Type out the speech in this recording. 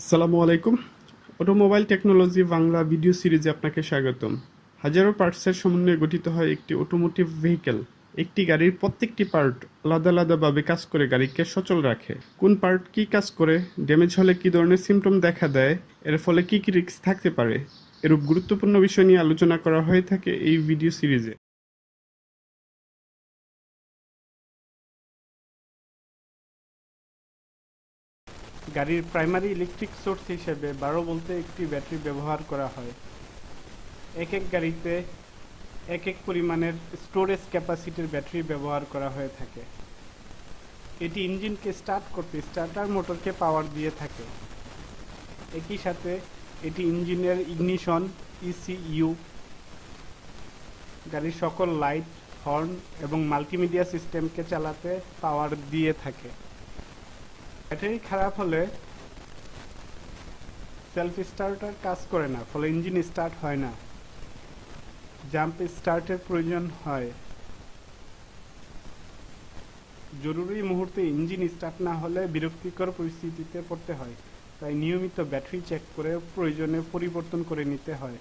আসসালামু আলাইকুম। Automobile technology Bangla video সিরিজে আপনাকে স্বাগতম। হাজারো পার্টসের সমন্বয়ে গঠিত হয় একটি অটোমোটিভ ভেহিকেল। একটি গাড়ির প্রত্যেকটি পার্ট আলাদা আলাদাভাবে কাজ করে গাড়িকে সচল রাখে। কোন পার্ট কী কাজ করে, ড্যামেজ হলে কী ধরনের সিমটম দেখা দেয়, এর ফলে কী কী রিস্ক থাকতে পারে, এরূপ গুরুত্বপূর্ণ বিষয় নিয়ে আলোচনা করা হয়ে থাকে এই ভিডিও সিরিজে। গাড়ির প্রাইমারি ইলেকট্রিক সোর্স হিসেবে 12 ভোল্টে একটি ব্যাটারি ব্যবহার করা হয়। এক এক গাড়িতে এক এক পরিমাণের স্টোরেজ ক্যাপাসিটির ব্যাটারি ব্যবহার করা হয়ে থাকে। এটি ইঞ্জিনকে স্টার্ট করতে স্টার্টার মোটরকে পাওয়ার দিয়ে থাকে। একই সাথে এটি ইঞ্জিনের ইগনিশন, ইসিইউ, গাড়ির সকল লাইট, হর্ন এবং মাল্টিমিডিয়া সিস্টেমকে চালাতে পাওয়ার দিয়ে থাকে। ব্যাটারি খারাপ হলে সেলফ স্টার্টার কাজ করে না, ফলে ইঞ্জিন স্টার্ট হয় না, জাম্প স্টার্টের প্রয়োজন হয়। জরুরি মুহূর্তে ইঞ্জিন স্টার্ট না হলে বিরক্তিকর পরিস্থিতিতে পড়তে হয়, তাই নিয়মিত ব্যাটারি চেক করে প্রয়োজনে পরিবর্তন করে নিতে হয়।